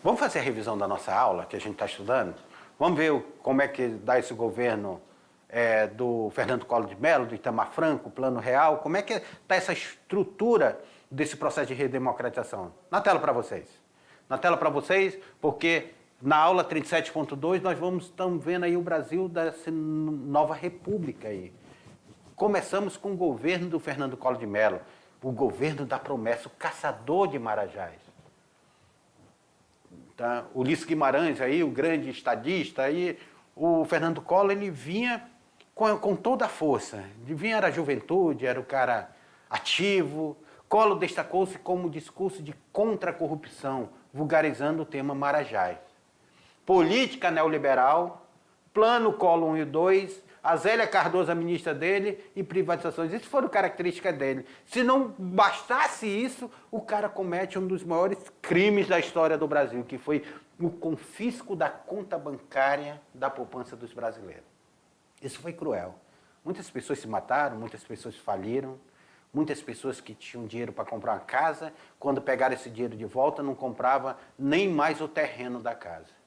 Vamos fazer a revisão da nossa aula que a gente está estudando? Vamos ver como é que dá esse governo do Fernando Collor de Mello, do Itamar Franco, o Plano Real, como é que está essa estrutura desse processo de redemocratização? Na tela para vocês. Na tela para vocês, porque na aula 37.2 nós estamos vendo aí o Brasil dessa nova república aí. Começamos com o governo do Fernando Collor de Mello, o governo da promessa, o caçador de marajás. Tá? Ulisses Guimarães, aí, o grande estadista, aí, o Fernando Collor ele vinha com toda a força. Ele vinha, era a juventude, era o cara ativo. Collor destacou-se como discurso de contra a corrupção, vulgarizando o tema marajás. Política neoliberal, plano Collor 1 e 2, a Zélia Cardoso, a ministra dele, e privatizações. Isso foram características dele. Se não bastasse isso, o cara comete um dos maiores crimes da história do Brasil, que foi o confisco da conta bancária da poupança dos brasileiros. Isso foi cruel. Muitas pessoas se mataram, muitas pessoas faliram, muitas pessoas que tinham dinheiro para comprar uma casa, quando pegaram esse dinheiro de volta, não comprava nem mais o terreno da casa.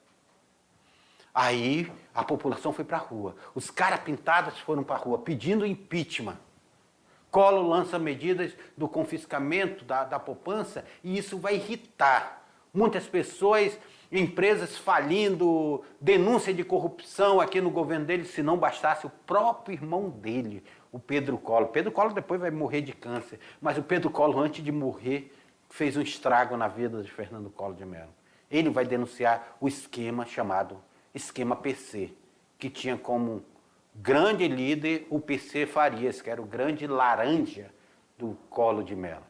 Aí a população foi para a rua. Os caras pintados foram para a rua pedindo impeachment. Collor lança medidas do confiscamento da poupança e isso vai irritar muitas pessoas, empresas falindo, denúncia de corrupção aqui no governo dele, se não bastasse o próprio irmão dele, o Pedro Collor. Pedro Collor depois vai morrer de câncer, mas o Pedro Collor, antes de morrer, fez um estrago na vida de Fernando Collor de Mello. Ele vai denunciar o esquema chamado esquema PC, que tinha como grande líder o PC Farias, que era o grande laranja do Collor de Mello.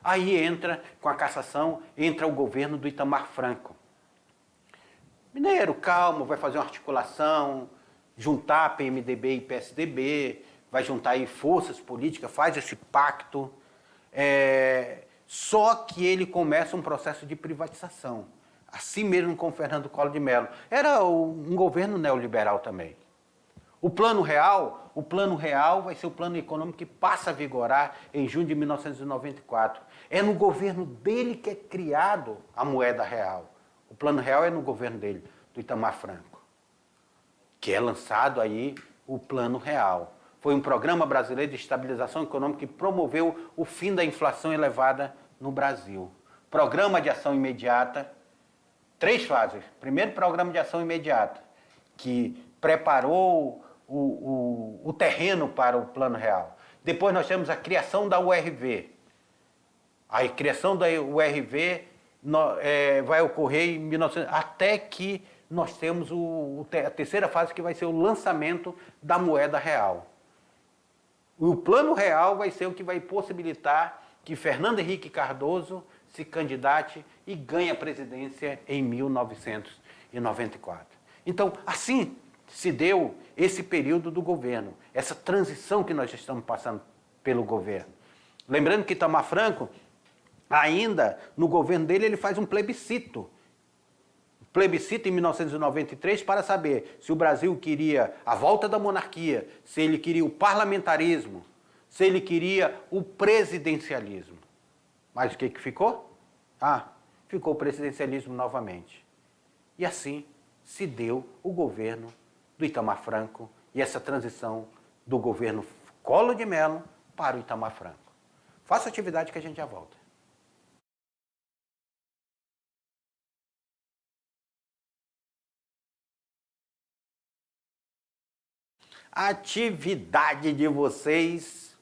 Aí entra, com a cassação, entra o governo do Itamar Franco. Mineiro, calmo, vai fazer uma articulação, juntar PMDB e PSDB, vai juntar aí forças políticas, faz esse pacto. Só que ele começa um processo de privatização. Assim mesmo com o Fernando Collor de Mello. Era um governo neoliberal também. O Plano Real vai ser o plano econômico que passa a vigorar em junho de 1994. É no governo dele que é criado a moeda real. O Plano Real é no governo dele, do Itamar Franco, que é lançado aí o Plano Real. Foi um programa brasileiro de estabilização econômica que promoveu o fim da inflação elevada no Brasil. Programa de ação imediata. 3 fases. Primeiro, programa de ação imediata, que preparou o terreno para o Plano Real. Depois nós temos a criação da URV. A criação da URV vai ocorrer em 1900, até que nós temos a terceira fase, que vai ser o lançamento da moeda real. O Plano Real vai ser o que vai possibilitar que Fernando Henrique Cardoso se candidate e ganhe a presidência em 1994. Então, assim se deu esse período do governo, essa transição que nós estamos passando pelo governo. Lembrando que Itamar Franco, ainda no governo dele, ele faz um plebiscito. Plebiscito em 1993 para saber se o Brasil queria a volta da monarquia, se ele queria o parlamentarismo, se ele queria o presidencialismo. Mas o que ficou? Ficou o presidencialismo novamente. E assim se deu o governo do Itamar Franco e essa transição do governo Collor de Mello para o Itamar Franco. Faça atividade que a gente já volta. A atividade de vocês,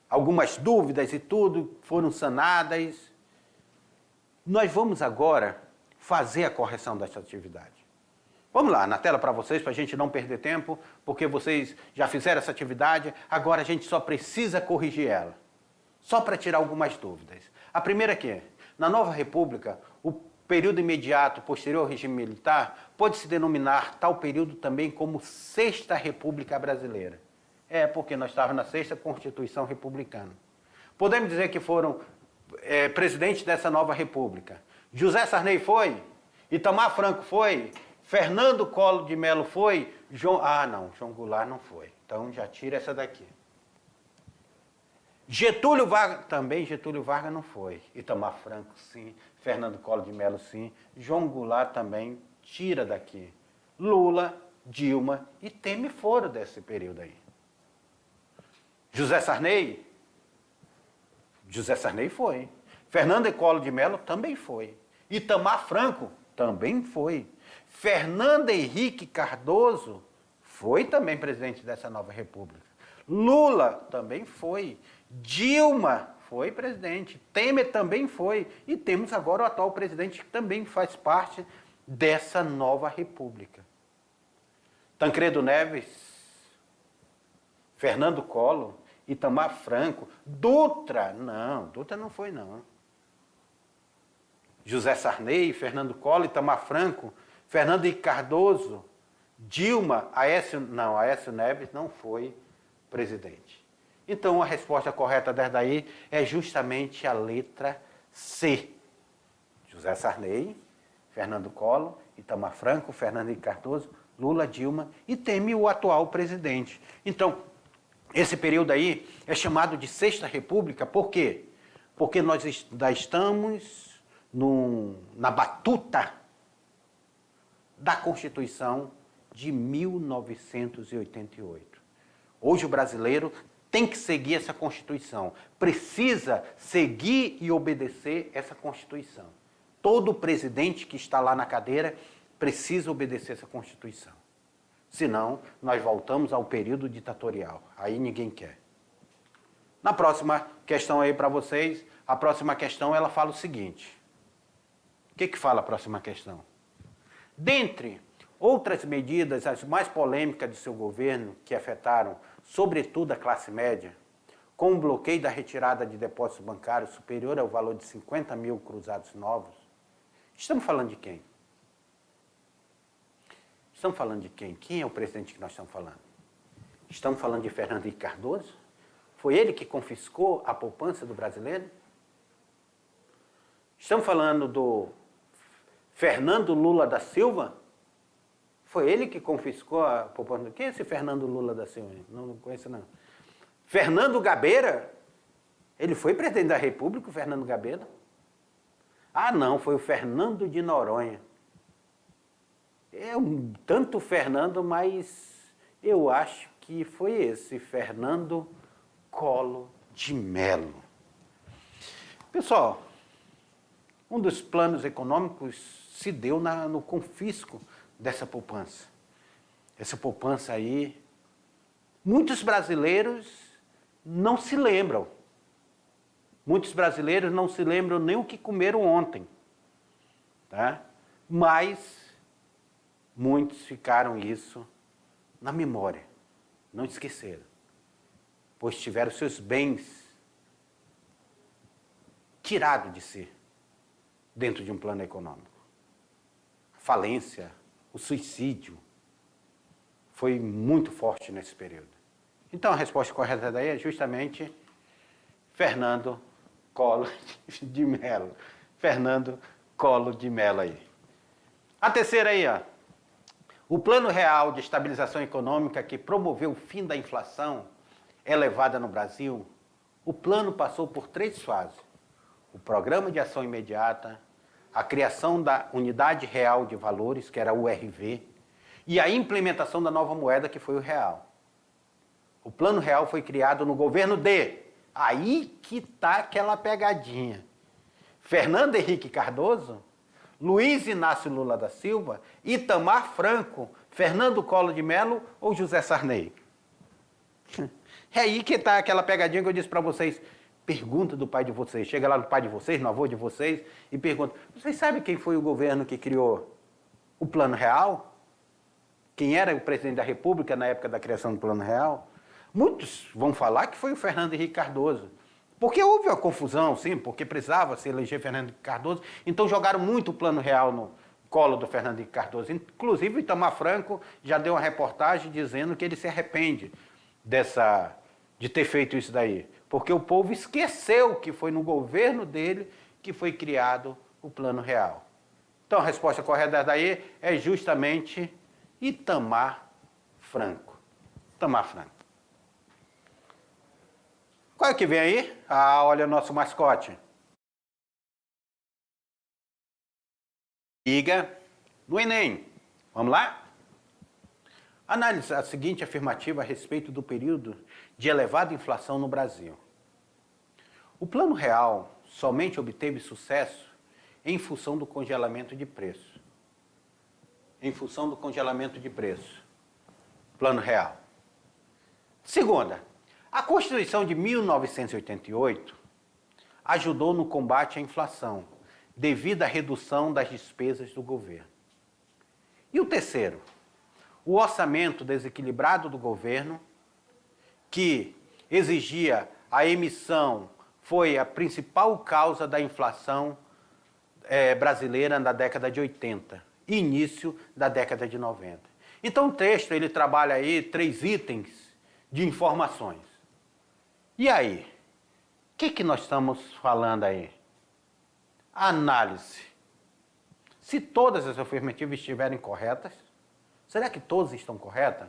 algumas dúvidas e tudo foram sanadas. Nós vamos agora fazer a correção dessa atividade. Vamos lá, na tela para vocês, para a gente não perder tempo, porque vocês já fizeram essa atividade, agora a gente só precisa corrigir ela. Só para tirar algumas dúvidas. A primeira aqui é, na nova república, o período imediato posterior ao regime militar pode-se denominar tal período também como Sexta República Brasileira. Porque nós estávamos na Sexta Constituição Republicana. Podemos dizer que foram presidentes dessa nova república. José Sarney foi, Itamar Franco foi, Fernando Collor de Mello foi, João Goulart não foi. Então já tira essa daqui. Getúlio Vargas, também Getúlio Vargas não foi. Itamar Franco, sim. Fernando Collor de Mello, sim. João Goulart também, tira daqui. Lula, Dilma e Temer foram desse período aí. José Sarney foi. Fernando Collor de Mello também foi. Itamar Franco também foi. Fernando Henrique Cardoso foi também presidente dessa nova república. Lula também foi. Dilma foi presidente. Temer também foi. E temos agora o atual presidente que também faz parte dessa nova república. Tancredo Neves, Fernando Collor, Itamar Franco, Dutra não foi não. José Sarney, Fernando Collor, Itamar Franco, Fernando Henrique Cardoso, Dilma, Aécio Neves não foi presidente. Então a resposta correta dessa daí é justamente a letra C. José Sarney, Fernando Collor, Itamar Franco, Fernando Henrique Cardoso, Lula, Dilma e Temer, o atual presidente. Então, esse período aí é chamado de Sexta República, por quê? Porque nós ainda estamos na batuta da Constituição de 1988. Hoje o brasileiro tem que seguir essa Constituição, precisa seguir e obedecer essa Constituição. Todo presidente que está lá na cadeira precisa obedecer essa Constituição. Senão, nós voltamos ao período ditatorial. Aí ninguém quer. Na próxima questão aí para vocês, a próxima questão ela fala o seguinte. O que fala a próxima questão? Dentre outras medidas, as mais polêmicas de seu governo, que afetaram sobretudo a classe média, com o bloqueio da retirada de depósitos bancários superior ao valor de 50 mil cruzados novos, estamos falando de quem? Estamos falando de quem? Quem é o presidente que nós estamos falando? Estamos falando de Fernando Henrique Cardoso? Foi ele que confiscou a poupança do brasileiro? Estamos falando do Fernando Lula da Silva? Foi ele que confiscou a poupança. Quem é esse Fernando Lula da Silva? Não conheço, não. Fernando Gabeira? Ele foi presidente da República, o Fernando Gabeira? Ah, não, foi o Fernando de Noronha. É um tanto Fernando, mas eu acho que foi esse, Fernando Collor de Mello. Pessoal, um dos planos econômicos se deu no confisco dessa poupança. Essa poupança aí, muitos brasileiros não se lembram. Muitos brasileiros não se lembram nem o que comeram ontem. Tá? Mas muitos ficaram isso na memória, não esqueceram, pois tiveram seus bens tirados de si dentro de um plano econômico. A falência, o suicídio foi muito forte nesse período. Então a resposta correta daí é justamente Fernando Collor de Mello. Fernando Collor de Mello aí. A terceira aí, ó. O Plano Real de Estabilização Econômica, que promoveu o fim da inflação elevada no Brasil, o plano passou por 3 fases. O Programa de Ação Imediata, a criação da Unidade Real de Valores, que era a URV, e a implementação da nova moeda, que foi o real. O Plano Real foi criado no governo aí que está aquela pegadinha, Fernando Henrique Cardoso, Luiz Inácio Lula da Silva, Itamar Franco, Fernando Collor de Mello ou José Sarney? É aí que está aquela pegadinha que eu disse para vocês. Pergunta do pai de vocês. Chega lá no pai de vocês, no avô de vocês, e pergunta, vocês sabem quem foi o governo que criou o Plano Real? Quem era o presidente da República na época da criação do Plano Real? Muitos vão falar que foi o Fernando Henrique Cardoso. Porque houve uma confusão, sim, porque precisava se eleger Fernando Henrique Cardoso, então jogaram muito o Plano Real no colo do Fernando Henrique Cardoso. Inclusive, o Itamar Franco já deu uma reportagem dizendo que ele se arrepende de ter feito isso daí, porque o povo esqueceu que foi no governo dele que foi criado o Plano Real. Então, a resposta correta daí é justamente Itamar Franco. Itamar Franco. Qual é que vem aí? Ah, olha o nosso mascote. Liga no Enem. Vamos lá? Análise a seguinte afirmativa a respeito do período de elevada inflação no Brasil. O Plano Real somente obteve sucesso em função do congelamento de preço. Em função do congelamento de preço. Plano Real. Segunda, a Constituição de 1988 ajudou no combate à inflação, devido à redução das despesas do governo. E o terceiro, o orçamento desequilibrado do governo, que exigia a emissão, foi a principal causa da inflação brasileira na década de 80 e início da década de 90. Então o texto ele trabalha aí 3 itens de informações. E aí? O que nós estamos falando aí? Análise. Se todas as afirmativas estiverem corretas, será que todas estão corretas?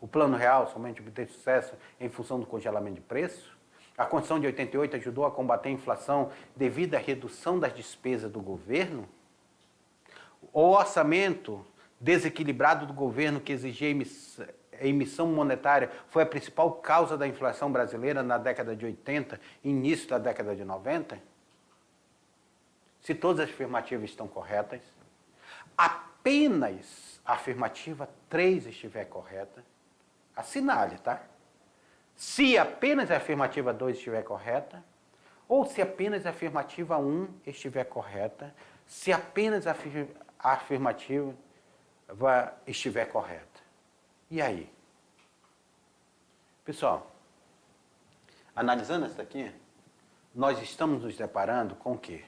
O Plano Real somente obteve sucesso em função do congelamento de preço? A Constituição de 88 ajudou a combater a inflação devido à redução das despesas do governo? O orçamento desequilibrado do governo que exigia a emissão monetária foi a principal causa da inflação brasileira na década de 80 e início da década de 90? Se todas as afirmativas estão corretas, apenas a afirmativa 3 estiver correta, assinale, tá? Se apenas a afirmativa 2 estiver correta, ou se apenas a afirmativa 1 estiver correta, se apenas a afirmativa estiver correta. E aí? Pessoal, analisando isso daqui, nós estamos nos deparando com o quê?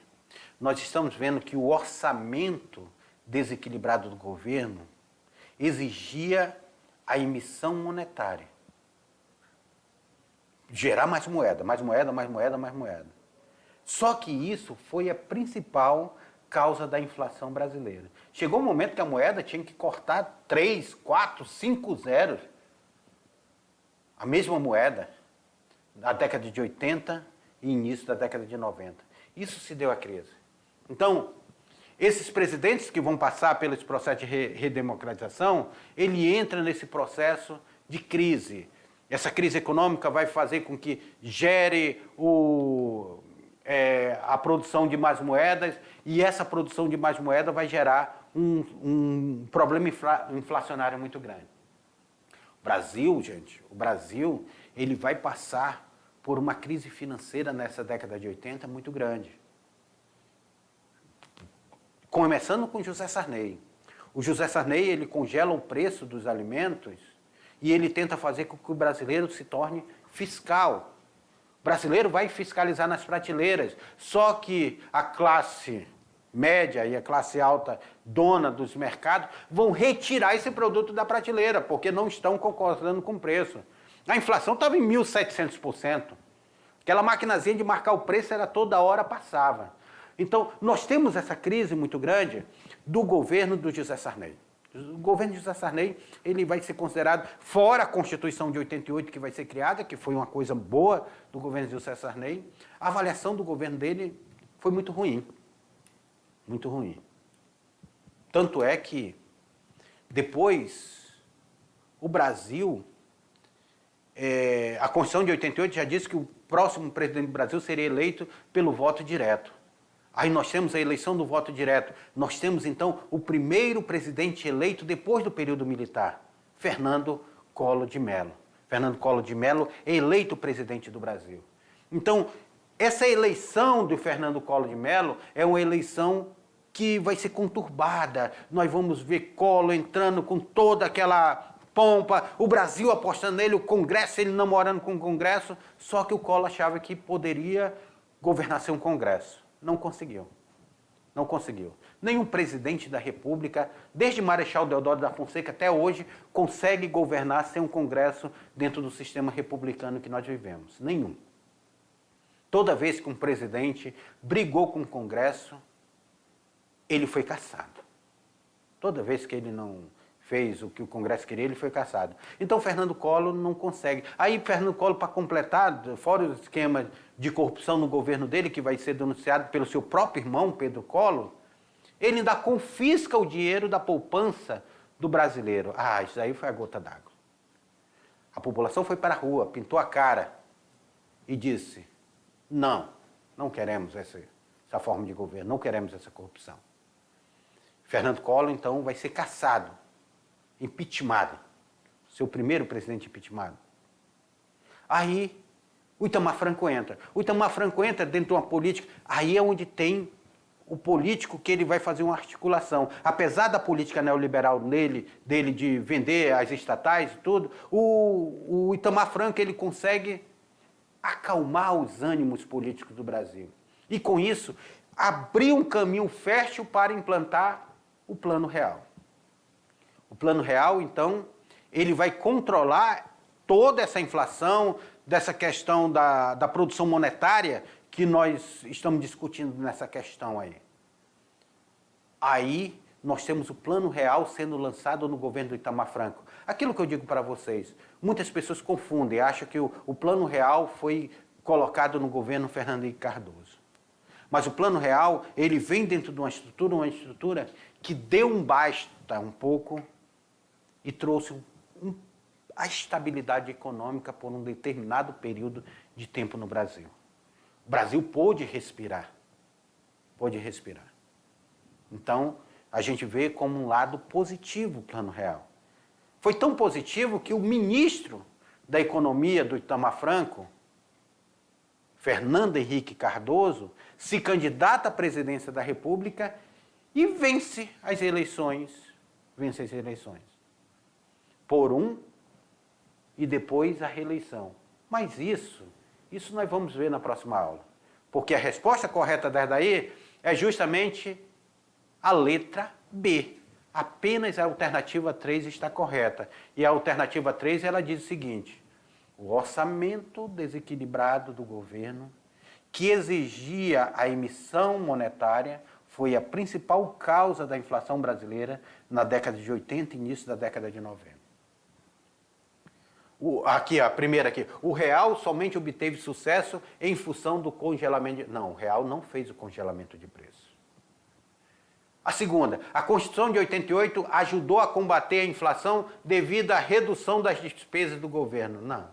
Nós estamos vendo que o orçamento desequilibrado do governo exigia a emissão monetária. Gerar mais moeda, mais moeda, mais moeda, mais moeda. Só que isso foi a principal causa da inflação brasileira. Chegou um momento que a moeda tinha que cortar 3, 4, 5 zeros. A mesma moeda, na década de 80 e início da década de 90. Isso se deu à crise. Então, esses presidentes que vão passar pelos processos de redemocratização, ele entra nesse processo de crise. Essa crise econômica vai fazer com que gere a produção de mais moedas e essa produção de mais moeda vai gerar um problema inflacionário muito grande. O Brasil, gente, ele vai passar por uma crise financeira nessa década de 80 muito grande. Começando com José Sarney. O José Sarney, ele congela o preço dos alimentos e ele tenta fazer com que o brasileiro se torne fiscal. O brasileiro vai fiscalizar nas prateleiras, só que a classe média e a classe alta, dona dos mercados, vão retirar esse produto da prateleira, porque não estão concordando com o preço. A inflação estava em 1.700%. Aquela maquinazinha de marcar o preço era toda hora passava. Então, nós temos essa crise muito grande do governo do José Sarney. O governo de José Sarney, ele vai ser considerado, fora a Constituição de 88 que vai ser criada, que foi uma coisa boa do governo de José Sarney, a avaliação do governo dele foi muito ruim. Muito ruim. Tanto é que, depois, o Brasil, a Constituição de 88 já disse que o próximo presidente do Brasil seria eleito pelo voto direto. Aí nós temos a eleição do voto direto. Nós temos, então, o primeiro presidente eleito depois do período militar, Fernando Collor de Mello. Fernando Collor de Mello é eleito presidente do Brasil. Então, essa eleição do Fernando Collor de Mello é uma eleição que vai ser conturbada. Nós vamos ver Collor entrando com toda aquela pompa, o Brasil apostando nele, o Congresso, ele namorando com o Congresso, só que o Collor achava que poderia governar sem um Congresso. Não conseguiu. Não conseguiu. Nenhum presidente da República, desde Marechal Deodoro da Fonseca até hoje, consegue governar sem um Congresso dentro do sistema republicano que nós vivemos. Nenhum. Toda vez que um presidente brigou com o Congresso, ele foi cassado. Toda vez que ele não fez o que o Congresso queria, ele foi cassado. Então, Fernando Collor não consegue. Aí, Fernando Collor, para completar, fora o esquema de corrupção no governo dele, que vai ser denunciado pelo seu próprio irmão, Pedro Collor, ele ainda confisca o dinheiro da poupança do brasileiro. Ah, isso aí foi a gota d'água. A população foi para a rua, pintou a cara e disse: não, não queremos essa forma de governo, não queremos essa corrupção. Fernando Collor, então, vai ser cassado, impeachmentado, seu primeiro presidente impeachmentado. Aí, o Itamar Franco entra. O Itamar Franco entra dentro de uma política, aí é onde tem o político que ele vai fazer uma articulação. Apesar da política neoliberal dele de vender as estatais e tudo, o Itamar Franco ele consegue acalmar os ânimos políticos do Brasil. E com isso, abrir um caminho fértil para implantar o Plano Real. O Plano Real, então, ele vai controlar toda essa inflação, dessa questão da produção monetária que nós estamos discutindo nessa questão aí. Aí nós temos o Plano Real sendo lançado no governo do Itamar Franco. Aquilo que eu digo para vocês, muitas pessoas confundem, acham que o Plano Real foi colocado no governo Fernando Henrique Cardoso. Mas o Plano Real, ele vem dentro de uma estrutura que deu um basta um pouco e trouxe a estabilidade econômica por um determinado período de tempo no Brasil. O Brasil pôde respirar. Pôde respirar. Então, a gente vê como um lado positivo o Plano Real. Foi tão positivo que o ministro da Economia do Itamar Franco, Fernando Henrique Cardoso, se candidata à presidência da República e vence as eleições. Vence as eleições. Por e depois a reeleição. Mas isso nós vamos ver na próxima aula. Porque a resposta correta daí é justamente a letra B. Apenas a alternativa 3 está correta. E a alternativa 3 ela diz o seguinte: o orçamento desequilibrado do governo, que exigia a emissão monetária, foi a principal causa da inflação brasileira na década de 80 e início da década de 90. Aqui, a primeira aqui. O real somente obteve sucesso em função do congelamento. Não, o real não fez o congelamento de preço. A segunda, a Constituição de 88 ajudou a combater a inflação devido à redução das despesas do governo. Não.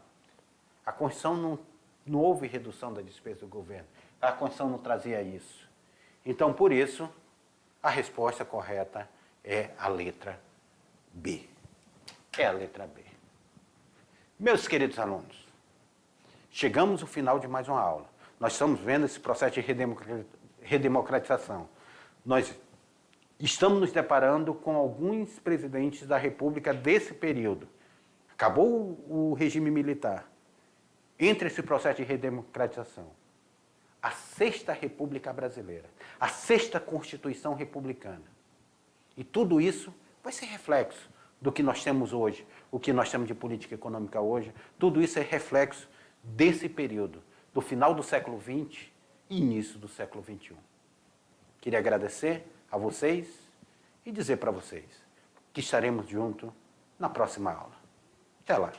A Constituição não houve redução da despesa do governo. A Constituição não trazia isso. Então, por isso, a resposta correta é a letra B. É a letra B. Meus queridos alunos, chegamos ao final de mais uma aula. Nós estamos vendo esse processo de redemocratização. Nós estamos nos deparando com alguns presidentes da República desse período. Acabou o regime militar. Entre esse processo de redemocratização, a 6ª República Brasileira, a 6ª Constituição Republicana. E tudo isso vai ser reflexo do que nós temos hoje, o que nós temos de política econômica hoje. Tudo isso é reflexo desse período, do final do século XX e início do século XXI. Queria agradecer a vocês e dizer para vocês que estaremos juntos na próxima aula. Até lá!